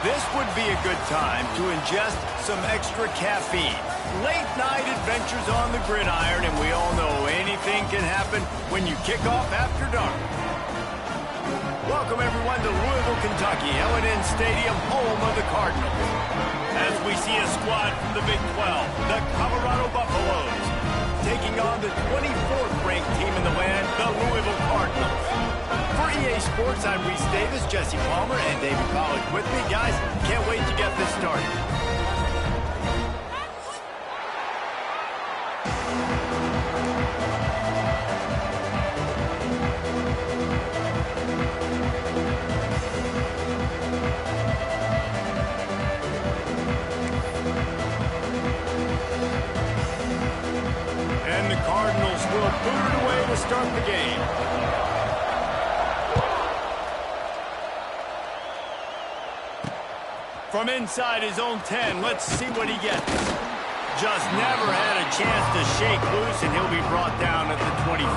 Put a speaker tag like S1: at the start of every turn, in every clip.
S1: This would be a good time to ingest some extra caffeine. Late night adventures on the gridiron, and we all know anything can happen when you kick off after dark. Welcome everyone to Louisville, Kentucky, L&N Stadium, home of the Cardinals. As we see a squad from the Big 12, the Colorado Buffaloes, taking on the 24th ranked team in the land, the Louisville Cardinals. For EA Sports, I'm Reese Davis, Jesse Palmer, and David Pollack with me. Guys, can't wait to get this started. And the Cardinals will boot it away to start the game. From inside his own 10, let's see what he gets. Just never had a chance to shake loose, and he'll be brought down at the 24.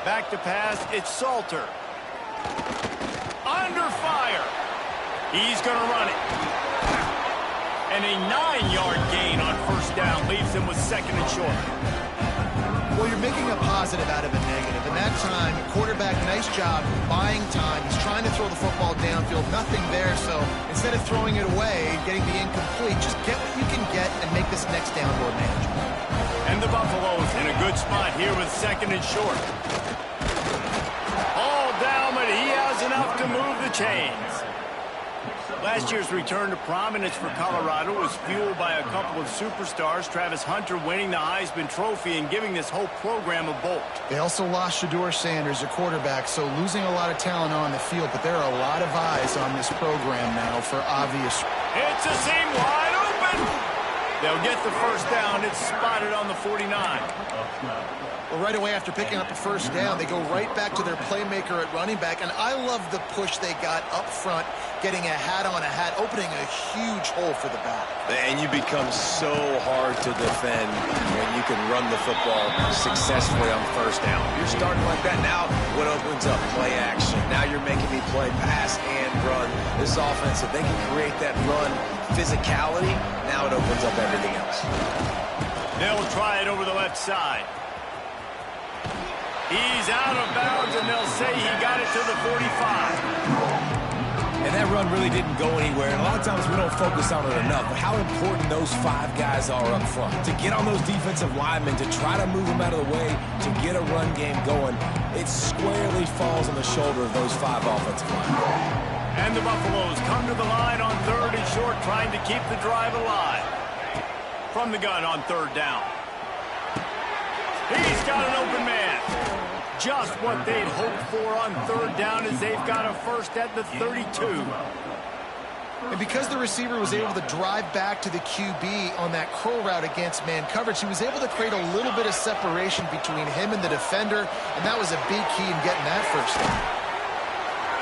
S1: Back to pass, it's Salter. Under fire. He's going to run it. And a 9-yard gain on first down leaves him with second and short.
S2: Well, you're making a positive out of a negative. And that time, quarterback, nice job buying time. He's trying to throw the football downfield. Nothing there. So instead of throwing it away, getting the incomplete, just get what you can get and make this next down more manageable.
S1: And the Buffaloes in a good spot here with second and short. All down, but he has enough to move the chains. Last year's return to prominence for Colorado was fueled by a couple of superstars, Travis Hunter winning the Heisman Trophy and giving this whole program a bolt.
S2: They also lost Shedeur Sanders, a quarterback, so losing a lot of talent on the field, but there are a lot of eyes on this program now for obvious.
S1: It's a seam wide open. They'll get the first down. It's spotted on the 49.
S2: Well, right away after picking up a first down, they go right back to their playmaker at running back, and I love the push they got up front, getting a hat on a hat, opening a huge hole for the back.
S3: And you become so hard to defend when you can run the football successfully on first down. You're starting like that. Now what opens up? Play action. Now you're making me play pass and run. This offense, if they can create that run physicality, now it opens up everything else.
S1: They'll try it over the left side. He's out of bounds, and they'll say he got it to the 45.
S4: And that run really didn't go anywhere, and a lot of times we don't focus on it enough, but how important those 5 guys are up front. To get on those defensive linemen, to try to move them out of the way, to get a run game going, it squarely falls on the shoulder of those 5 offensive linemen.
S1: And the Buffaloes come to the line on third and short, trying to keep the drive alive. From the gun on third down. He's got an open man. Just what they'd hoped for on third down, as they've got a first at the 32.
S2: And because the receiver was able to drive back to the QB on that curl route against man coverage, he was able to create a little bit of separation between him and the defender, and that was a big key in getting that first down.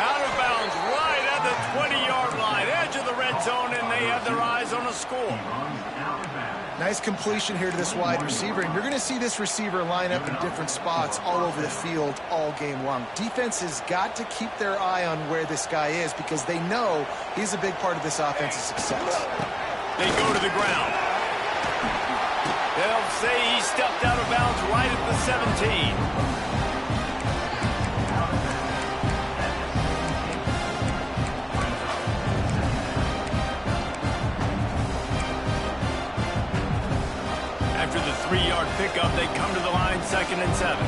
S1: Out of bounds right at the 20-yard line, edge of the red zone, and they have their eyes on a score.
S2: Nice completion here to this wide receiver, and you're going to see this receiver line up in different spots all over the field all game long. Defense has got to keep their eye on where this guy is because they know he's a big part of this offense's success.
S1: They go to the ground. They'll say he stepped out of bounds right at the 17. After the 3-yard pickup, they come to the line, 2nd and 7.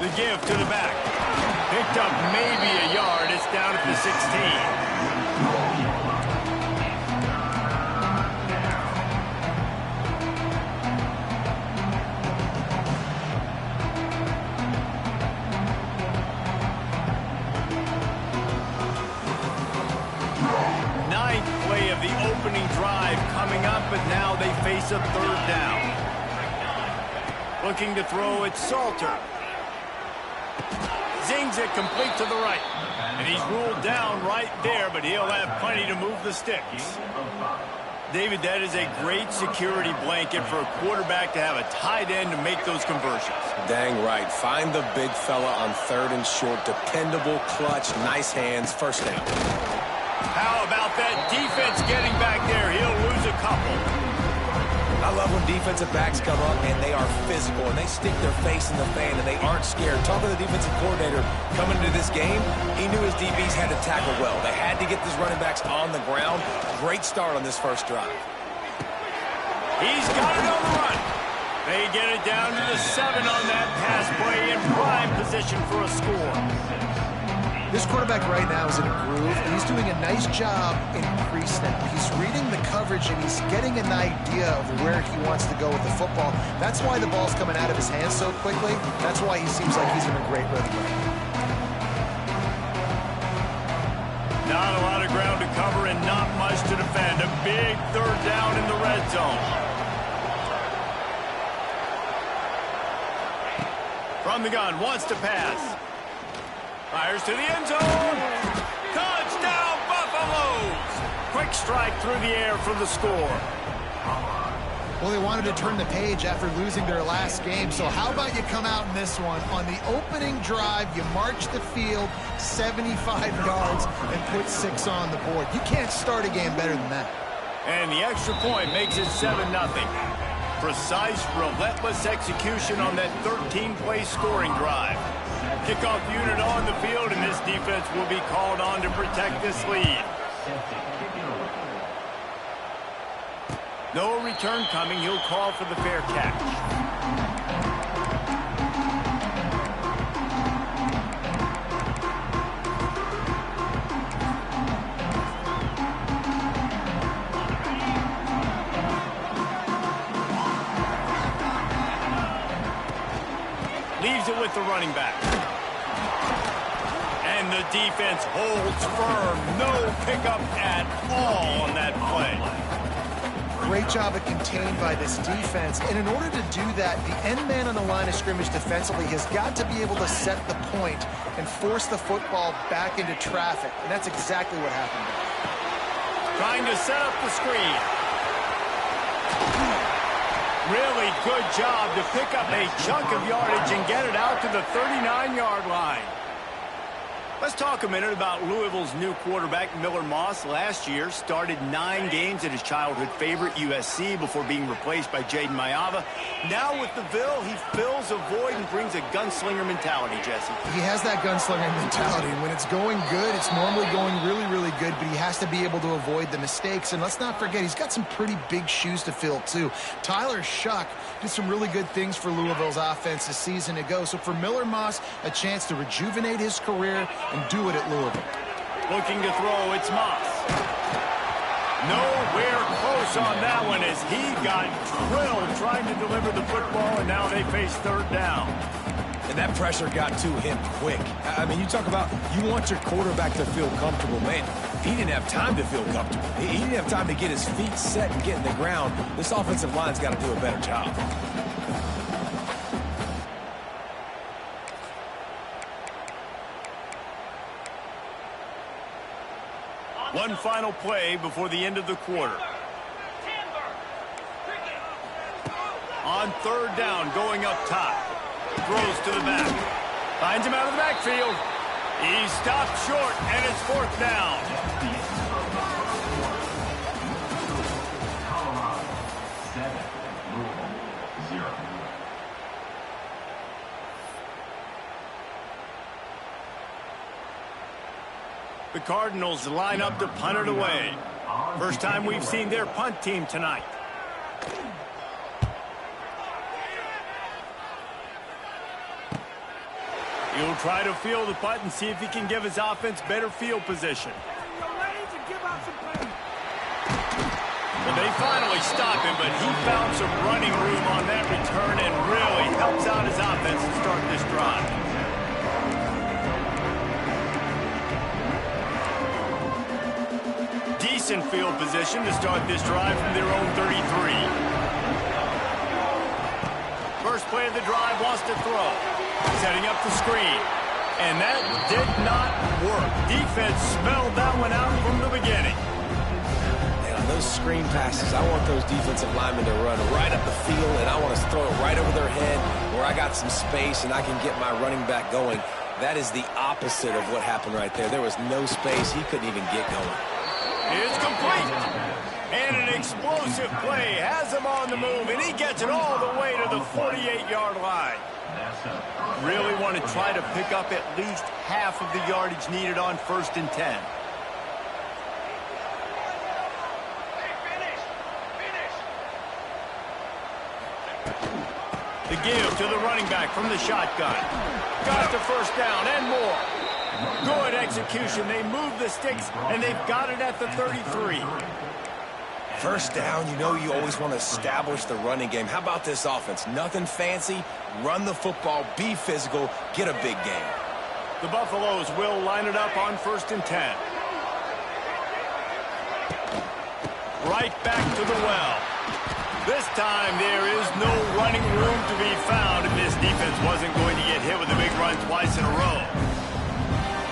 S1: The give to the back. Picked up maybe a yard. It's down at the 16. 9th play of the opening drive coming up, but now they face a third down. Looking to throw, it's Salter. Zings it complete to the right. And he's ruled down right there, but he'll have plenty to move the sticks. David, that is a great security blanket for a quarterback to have a tight end to make those conversions.
S4: Dang right. Find the big fella on 3rd and short. Dependable, clutch, nice hands, first down.
S1: How about that defense getting back there? He'll lose a couple.
S4: I love when defensive backs come up and they are physical and they stick their face in the fan and they aren't scared. Talking to the defensive coordinator coming into this game, he knew his DBs had to tackle well. They had to get these running backs on the ground. Great start on this first drive.
S1: He's got it on the run. They get it down to the 7 on that pass play in prime position for a score.
S2: This quarterback right now is in a groove, and he's doing a nice job in pre-snap. He's reading the coverage, and he's getting an idea of where he wants to go with the football. That's why the ball's coming out of his hands so quickly. That's why he seems like he's in a great rhythm.
S1: Not a lot of ground to cover and not much to defend. A big 3rd down in the red zone. From the gun, wants to pass. Fires to the end zone. Touchdown, Buffaloes! Quick strike through the air for the score.
S2: Well, they wanted to turn the page after losing their last game, so how about you come out in this one? On the opening drive, you march the field 75 yards and put 6 on the board. You can't start a game better than that.
S1: And the extra point makes it 7-0. Precise, relentless execution on that 13-play scoring drive. Kickoff unit on the field, and this defense will be called on to protect this lead. No return coming. He'll call for the fair catch. Leaves it with the running back. And the defense holds firm. No pickup at all on that play.
S2: Great job of contained by this defense. And in order to do that, the end man on the line of scrimmage defensively has got to be able to set the point and force the football back into traffic. And that's exactly what happened there.
S1: Trying to set up the screen. Really good job to pick up a chunk of yardage and get it out to the 39-yard line. Let's talk a minute about Louisville's new quarterback, Miller Moss. Last year, started 9 games at his childhood favorite, USC, before being replaced by Jaden Mayava. Now with the Ville, he fills a void and brings a gunslinger mentality, Jesse.
S2: He has that gunslinger mentality. When it's going good, it's normally going really, really good, but he has to be able to avoid the mistakes. And let's not forget, he's got some pretty big shoes to fill, too. Tyler Shuck did some really good things for Louisville's offense a season ago. So for Miller Moss, a chance to rejuvenate his career and do it at Louisville.
S1: Looking to throw, it's Moss. Nowhere close on that one as he got drilled trying to deliver the football, and now they face 3rd down.
S4: And that pressure got to him quick. I mean, you talk about you want your quarterback to feel comfortable. Man, he didn't have time to feel comfortable. He didn't have time to get his feet set and get in the ground. This offensive line's got to do a better job.
S1: One final play before the end of the quarter. On 3rd down, going up top. Throws to the back. Finds him out of the backfield. He stopped short, and it's 4th down. The Cardinals line up to punt it away. First time we've seen their punt team tonight. He'll try to field the punt and see if he can give his offense better field position. Well, they finally stop him, but he found some running room on that return and really helps out his offense to start this drive. Decent field position to start this drive from their own 33. First play of the drive, wants to throw. Setting up the screen. And that did not work. Defense smelled that one out from the beginning.
S4: And on those screen passes, I want those defensive linemen to run right up the field, and I want to throw it right over their head where I got some space and I can get my running back going. That is the opposite of what happened right there. There was no space. He couldn't even get going.
S1: It's complete. And an explosive play has him on the move, and he gets it all the way to the 48-yard line. Really want to try to pick up at least half of the yardage needed on 1st and 10. The give to the running back from the shotgun. Got the first down and more. Good execution. They move the sticks, and they've got it at the 33.
S4: First down, you know you always want to establish the running game. How about this offense? Nothing fancy. Run the football, be physical, get a big game.
S1: The Buffaloes will line it up on 1st and 10. Right back to the well. This time there is no running room to be found, and this defense wasn't going to get hit with a big run twice in a row.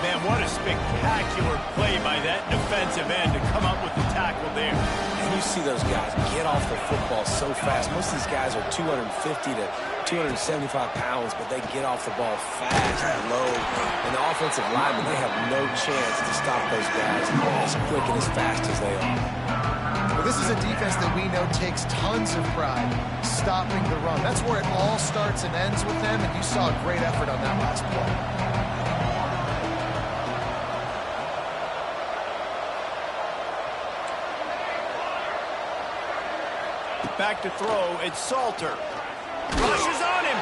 S1: Man, what a spectacular play by that defensive end to come up with the tackle there.
S4: And you see those guys get off the football so fast. Most of these guys are 250 to 275 pounds, but they get off the ball fast and low. And the offensive linemen, they have no chance to stop those guys as quick and as fast as they are.
S2: Well, this is a defense that we know takes tons of pride stopping the run. That's where it all starts and ends with them, and you saw a great effort on that last play.
S1: Back to throw, it's Salter. Rushes on him.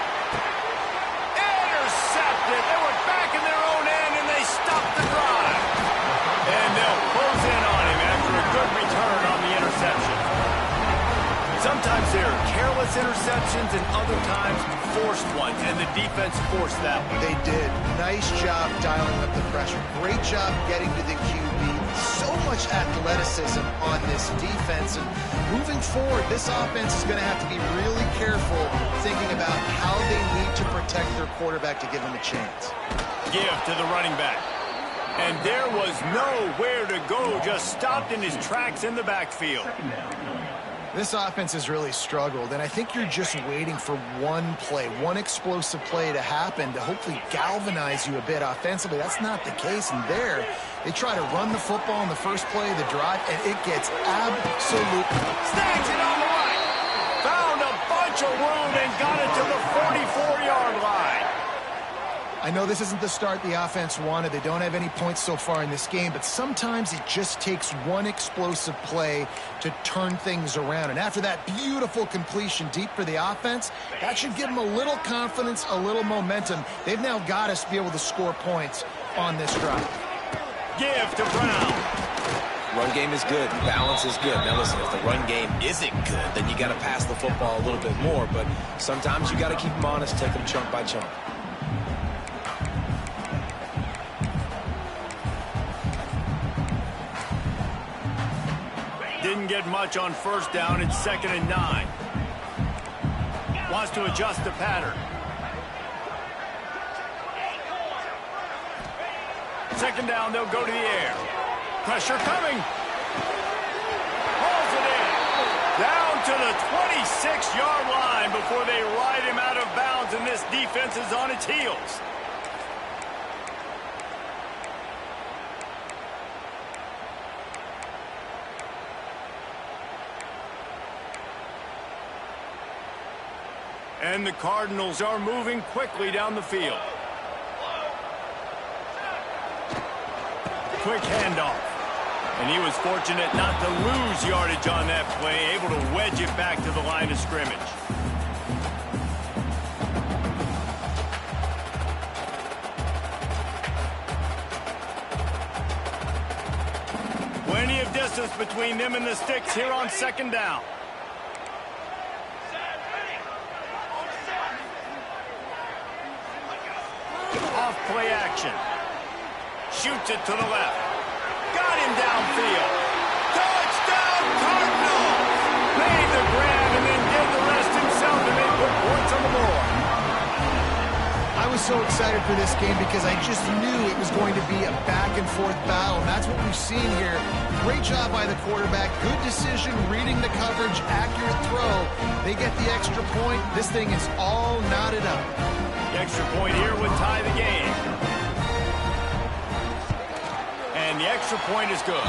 S1: Intercepted. They were back in their own end, and they stopped the drive. And they'll close in on him after a good return on the interception. Sometimes they're careless interceptions, and other times forced ones, and the defense forced that one.
S2: They did. Nice job dialing up the pressure. Great job getting to the QB. So much athleticism on this defense, and moving forward, this offense is going to have to be really careful thinking about how they need to protect their quarterback to give him a chance.
S1: Give to the running back. And there was nowhere to go, just stopped in his tracks in the backfield.
S2: This offense has really struggled, and I think you're just waiting for one play, one explosive play to happen to hopefully galvanize you a bit offensively. That's not the case, and there, they try to run the football in the first play of the drive, and it gets absolutely...
S1: Snags it on the right. Found a bunch of room and got it to the 44-yard line.
S2: I know this isn't the start the offense wanted. They don't have any points so far in this game, but sometimes it just takes one explosive play to turn things around. And after that beautiful completion deep for the offense, that should give them a little confidence, a little momentum. They've now got us to be able to score points on this drive.
S1: Give to Brown.
S4: Run game is good. Balance is good. Now listen, if the run game isn't good, then you got to pass the football a little bit more. But sometimes you got to keep them honest, take them chunk by chunk.
S1: Didn't get much on first down. It's 2nd and 9. Wants to adjust the pattern. Second down, they'll go to the air. Pressure coming. Hauls it in. Down to the 26-yard line before they ride him out of bounds, and this defense is on its heels. And the Cardinals are moving quickly down the field. Quick handoff. And he was fortunate not to lose yardage on that play, able to wedge it back to the line of scrimmage. Plenty of distance between them and the sticks here on 2nd down. Off play action. Shoots it to the left. Got him downfield. Touchdown Cardinals! Made the grab and then did the rest himself, and they put points on the board.
S2: was so excited for this game because I just knew it was going to be a back-and-forth battle, and that's what we've seen here. Great job by the quarterback. Good decision, reading the coverage, accurate throw. They get the extra point. This thing is all knotted up.
S1: The extra point here would tie the game. And the extra point is good.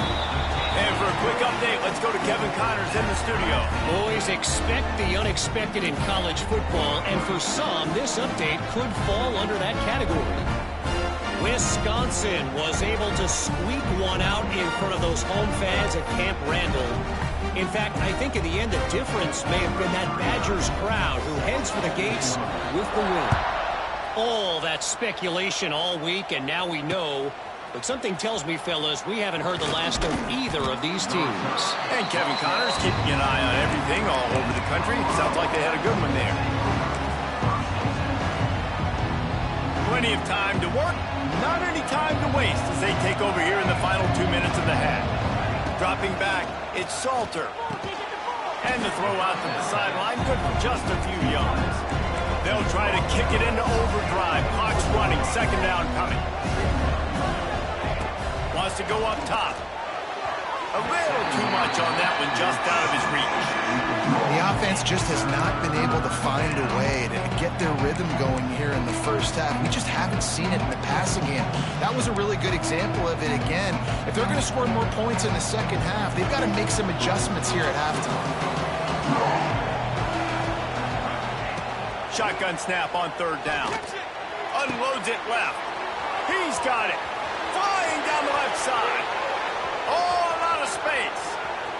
S1: And for a quick update, let's go to Kevin Connors in the studio.
S5: Boys, expect the unexpected in college football, and for some, this update could fall under that category. Wisconsin was able to squeak one out in front of those home fans at Camp Randall. In fact, I think in the end, the difference may have been that Badgers crowd who heads for the gates with the win. All that speculation all week, and now we know. But something tells me, fellas, we haven't heard the last of either of these teams.
S1: And Kevin Connors keeping an eye on everything all over the country. Sounds like they had a good one there. Plenty of time to work, not any time to waste as they take over here in the final 2 minutes of the half. Dropping back, it's Salter. And the throw out to the sideline, good for just a few yards. They'll try to kick it into overdrive. Clock's running, second down coming. Wants to go up top. A little too much on that one, just out of his reach.
S2: The offense just has not been able to find a way to get their rhythm going here in the first half. We just haven't seen it in the passing game. That was a really good example of it again. If they're going to score more points in the second half, they've got to make some adjustments here at halftime.
S1: Shotgun snap on third down. Unloads it left. He's got it. Flying down the left side. Oh, a lot of space.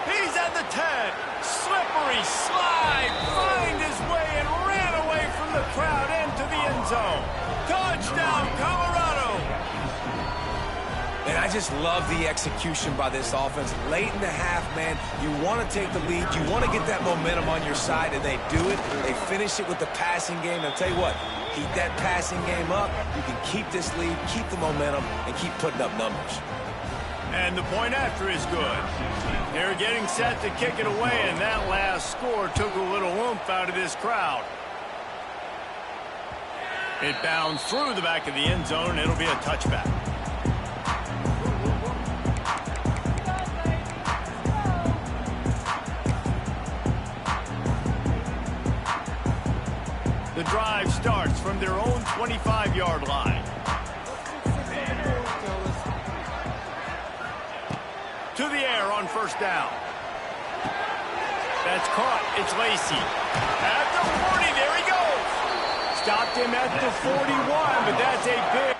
S1: He's at the 10. Slippery slide. Find his way and ran away from the crowd into the end zone. Touchdown, Colorado.
S4: And I just love the execution by this offense. Late in the half, man, you want to take the lead. You want to get that momentum on your side, and they do it. They finish it with the passing game. And I'll tell you what, keep that passing game up. You can keep this lead, keep the momentum, and keep putting up numbers.
S1: And the point after is good. They're getting set to kick it away, and that last score took a little oomph out of this crowd. It bounds through the back of the end zone, and it'll be a touchback. The drive starts from their own 25-yard line. To the air on first down. That's caught. It's Lacey. At the 40, there he goes. Stopped him at the 41, but that's a big...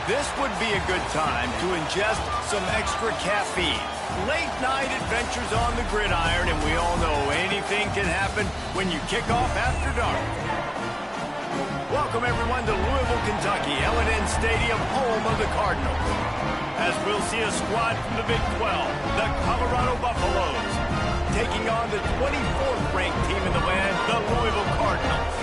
S1: This would be a good time to ingest some extra caffeine. Late night adventures on the gridiron, and we all know anything can happen when you kick off after dark. Welcome everyone to Louisville, Kentucky, L&N Stadium, home of the Cardinals. As we'll see a squad from the Big 12, the Colorado Buffaloes, taking on the 24th ranked team in the land, the Louisville Cardinals.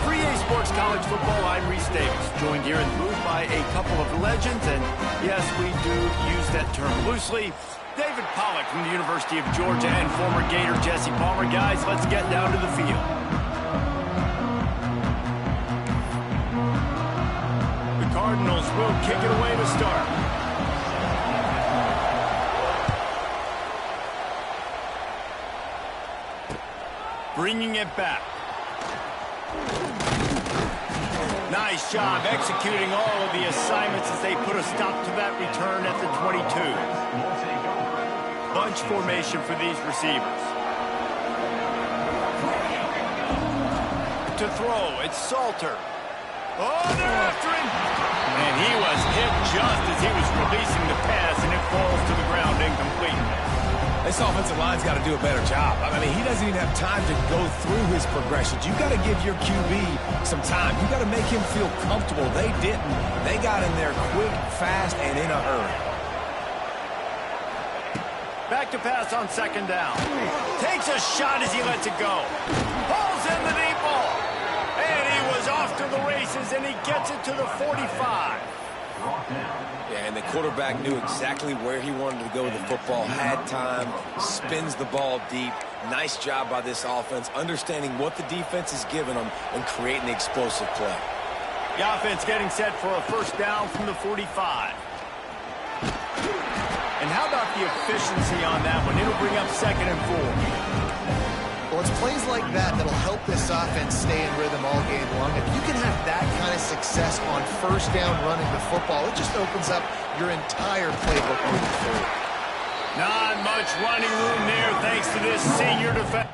S1: For EA Sports College Football, I'm Reese Davis, joined here in the booth by a couple of legends, and yes, we do use that term loosely. David Pollack from the University of Georgia and former Gator Jesse Palmer. Guys, let's get down to the field. The Cardinals will kick it away to start. Bringing it back. Nice job executing all of the assignments as they put a stop to that return at the 22. Bunch formation for these receivers. To throw, it's Salter. Oh, they're after him. And he was hit just as he was releasing the pass, and it falls to the ground incomplete.
S4: This offensive line's got to do a better job. I mean, he doesn't even have time to go through his progressions. You've got to give your QB some time. You've got to make him feel comfortable. They didn't. They got in there quick, fast, and in a hurry.
S1: Back to pass on second down. Takes a shot as he lets it go. Pulls in the deep ball. And he was off to the races, and he gets it to the 45.
S4: Yeah, and the quarterback knew exactly where he wanted to go with the football, had time, spins the ball deep. Nice job by this offense, understanding what the defense is giving them and creating the explosive play.
S1: The offense getting set for a first down from the 45. And how about the efficiency on that one? It'll bring up 2nd and 4.
S2: Well, it's plays like that that'll help this offense stay in rhythm all game long. If you can have that kind of success on first down running the football, it just opens up your entire playbook moving forward.
S1: Not much running room there thanks to this senior defense.